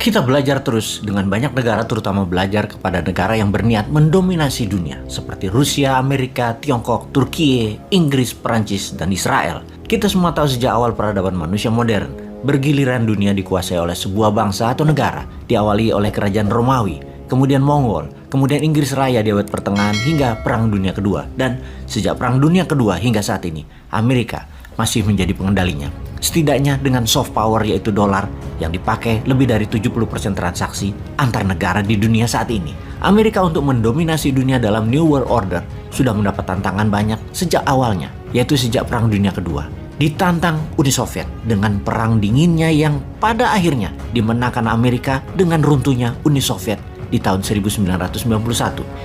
Kita belajar terus dengan banyak negara, terutama belajar kepada negara yang berniat mendominasi dunia seperti Rusia, Amerika, Tiongkok, Turki, Inggris, Perancis, dan Israel. Kita semua tahu sejak awal peradaban manusia modern, bergiliran dunia dikuasai oleh sebuah bangsa atau negara, diawali oleh kerajaan Romawi, kemudian Mongol, kemudian Inggris Raya di abad pertengahan hingga Perang Dunia Kedua. Dan sejak Perang Dunia Kedua hingga saat ini, Amerika masih menjadi pengendalinya. Setidaknya dengan soft power yaitu dolar yang dipakai lebih dari 70% transaksi antar negara di dunia saat ini. Amerika untuk mendominasi dunia dalam New World Order sudah mendapat tantangan banyak sejak awalnya, yaitu sejak Perang Dunia Kedua. Ditantang Uni Soviet dengan perang dinginnya yang pada akhirnya dimenangkan Amerika dengan runtuhnya Uni Soviet di tahun 1991.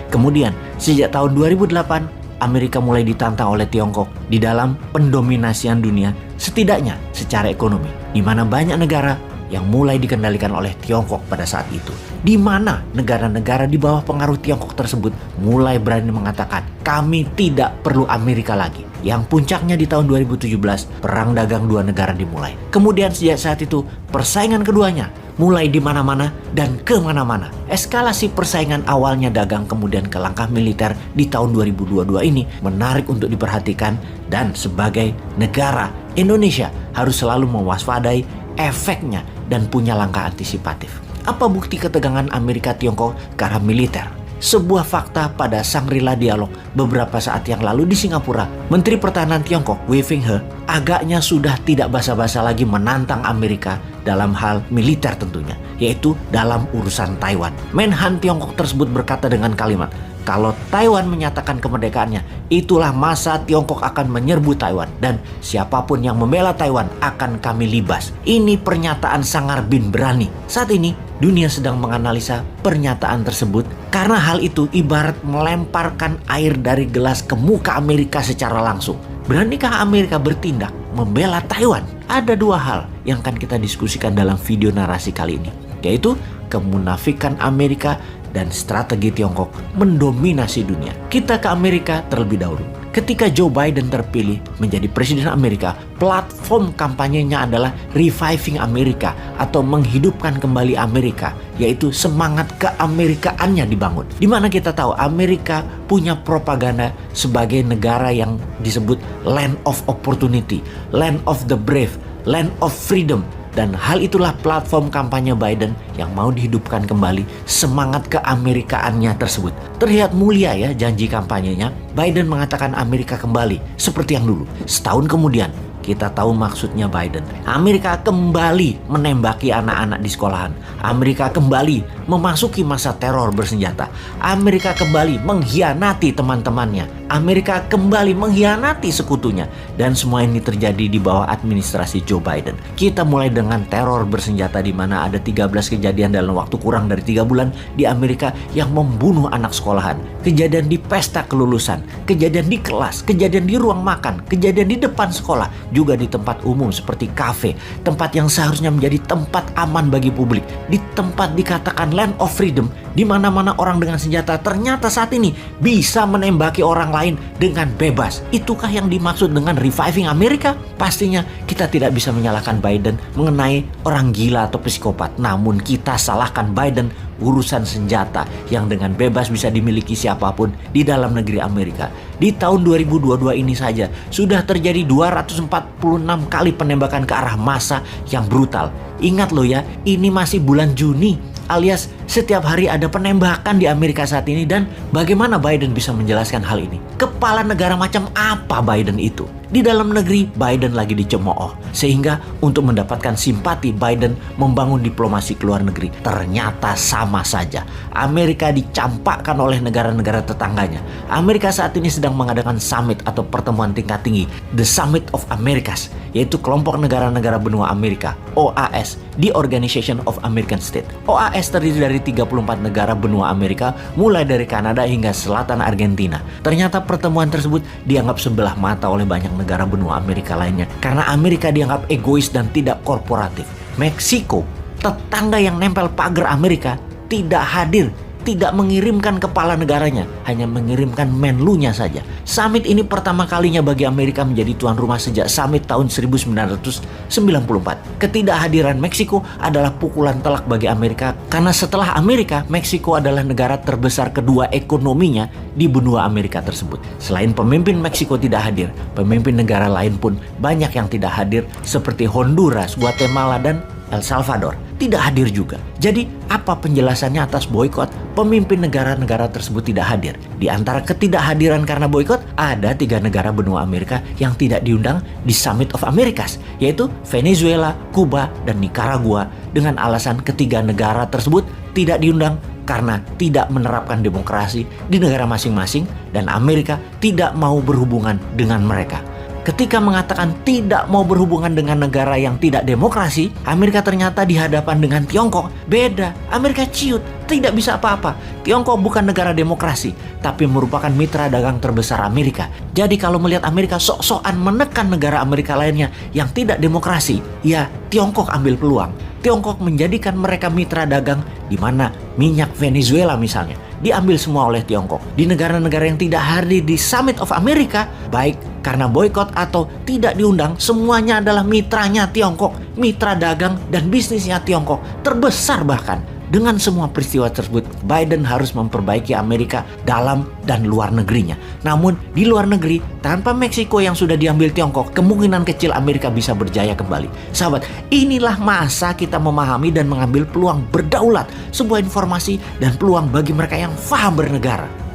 Kemudian sejak tahun 2008, Amerika mulai ditantang oleh Tiongkok di dalam pendominasian dunia, setidaknya secara ekonomi, di mana banyak negara yang mulai dikendalikan oleh Tiongkok pada saat itu. Di mana negara-negara di bawah pengaruh Tiongkok tersebut mulai berani mengatakan, kami tidak perlu Amerika lagi. Yang puncaknya di tahun 2017, perang dagang dua negara dimulai. Kemudian sejak saat itu, persaingan keduanya mulai di mana-mana dan kemana-mana. Eskalasi persaingan awalnya dagang kemudian ke langkah militer di tahun 2022 ini menarik untuk diperhatikan, dan sebagai negara, Indonesia harus selalu mewaspadai efeknya dan punya langkah antisipatif. Apa bukti ketegangan Amerika Tiongkok ke arah militer? Sebuah fakta pada Shangri-La Dialog beberapa saat yang lalu di Singapura, Menteri Pertahanan Tiongkok Wei Fenghe agaknya sudah tidak basa-basa lagi menantang Amerika dalam hal militer tentunya, yaitu dalam urusan Taiwan. Menhan Tiongkok tersebut berkata dengan kalimat, kalau Taiwan menyatakan kemerdekaannya, itulah masa Tiongkok akan menyerbu Taiwan, dan siapapun yang membela Taiwan akan kami libas. Ini pernyataan sangar bin berani. Saat ini dunia sedang menganalisa pernyataan tersebut karena hal itu ibarat melemparkan air dari gelas ke muka Amerika secara langsung. Beranikah Amerika bertindak membela Taiwan? Ada dua hal yang akan kita diskusikan dalam video narasi kali ini, yaitu kemunafikan Amerika dan strategi Tiongkok mendominasi dunia. Kita ke Amerika terlebih dahulu. Ketika Joe Biden terpilih menjadi presiden Amerika, platform kampanyenya adalah Reviving America atau menghidupkan kembali Amerika, yaitu semangat keamerikaannya dibangun. Dimana kita tahu Amerika punya propaganda sebagai negara yang disebut land of opportunity, land of the brave, land of freedom. Dan hal itulah platform kampanye Biden yang mau dihidupkan kembali semangat keamerikaannya tersebut. Terlihat mulia ya janji kampanyenya. Biden mengatakan Amerika kembali seperti yang dulu. Setahun kemudian kita tahu maksudnya Biden. Amerika kembali menembaki anak-anak di sekolahan. Amerika kembali memasuki masa teror bersenjata. Amerika kembali mengkhianati teman-temannya. Amerika kembali mengkhianati sekutunya. Dan semua ini terjadi di bawah administrasi Joe Biden. Kita mulai dengan teror bersenjata di mana ada 13 kejadian dalam waktu kurang dari 3 bulan di Amerika yang membunuh anak sekolahan. Kejadian di pesta kelulusan, kejadian di kelas, kejadian di ruang makan, kejadian di depan sekolah, juga di tempat umum seperti kafe, tempat yang seharusnya menjadi tempat aman bagi publik, di tempat dikatakan land of freedom, di mana-mana orang dengan senjata ternyata saat ini bisa menembaki orang lain dengan bebas. Itukah yang dimaksud dengan reviving Amerika? Pastinya kita tidak bisa menyalahkan Biden mengenai orang gila atau psikopat, namun kita salahkan Biden urusan senjata yang dengan bebas bisa dimiliki siapapun di dalam negeri Amerika. Di tahun 2022 ini saja sudah terjadi 246 kali penembakan ke arah massa yang brutal. Ingat loh ya, ini masih bulan Juni, alias setiap hari ada penembakan di Amerika saat ini. Dan bagaimana Biden bisa menjelaskan hal ini? Kepala negara macam apa Biden itu? Di dalam negeri Biden lagi dicemooh, sehingga untuk mendapatkan simpati Biden membangun diplomasi ke luar negeri. Ternyata sama saja, Amerika dicampakkan oleh negara-negara tetangganya. Amerika saat ini sedang mengadakan summit atau pertemuan tingkat tinggi, The Summit of Americas, yaitu kelompok negara-negara benua Amerika, OAS, The Organization of American States. OAS terdiri dari 34 negara benua Amerika, mulai dari Kanada hingga selatan Argentina. Ternyata pertemuan tersebut dianggap sebelah mata oleh banyak negara benua Amerika lainnya karena Amerika dianggap egois dan tidak korporatif. Meksiko, tetangga yang nempel pagar Amerika, tidak hadir tidak mengirimkan kepala negaranya, hanya mengirimkan menlunya saja. Summit ini pertama kalinya bagi Amerika menjadi tuan rumah sejak summit tahun 1994. Ketidakhadiran Meksiko adalah pukulan telak bagi Amerika karena setelah Amerika, Meksiko adalah negara terbesar kedua ekonominya di benua Amerika tersebut. Selain pemimpin Meksiko tidak hadir, pemimpin negara lain pun banyak yang tidak hadir seperti Honduras, Guatemala, dan El Salvador tidak hadir juga. Jadi apa penjelasannya atas boikot? Pemimpin negara-negara tersebut tidak hadir. Di antara ketidakhadiran karena boikot, ada 3 negara benua Amerika yang tidak diundang di Summit of Americas, yaitu Venezuela, Kuba, dan Nicaragua, dengan alasan ketiga negara tersebut tidak diundang karena tidak menerapkan demokrasi di negara masing-masing dan Amerika tidak mau berhubungan dengan mereka. Ketika mengatakan tidak mau berhubungan dengan negara yang tidak demokrasi, Amerika ternyata di hadapan dengan Tiongkok beda. Amerika ciut, tidak bisa apa-apa. Tiongkok bukan negara demokrasi, tapi merupakan mitra dagang terbesar Amerika. Jadi kalau melihat Amerika sok-sokan menekan negara Amerika lainnya yang tidak demokrasi, ya Tiongkok ambil peluang. Tiongkok menjadikan mereka mitra dagang, di mana minyak Venezuela misalnya diambil semua oleh Tiongkok. Di negara-negara yang tidak hadir di Summit of America, baik karena boikot atau tidak diundang, semuanya adalah mitranya Tiongkok, mitra dagang dan bisnisnya Tiongkok, terbesar bahkan. Dengan semua peristiwa tersebut, Biden harus memperbaiki Amerika dalam dan luar negerinya. Namun di luar negeri, tanpa Meksiko yang sudah diambil Tiongkok, kemungkinan kecil Amerika bisa berjaya kembali. Sahabat, inilah masa kita memahami dan mengambil peluang berdaulat, sebuah informasi dan peluang bagi mereka yang paham bernegara.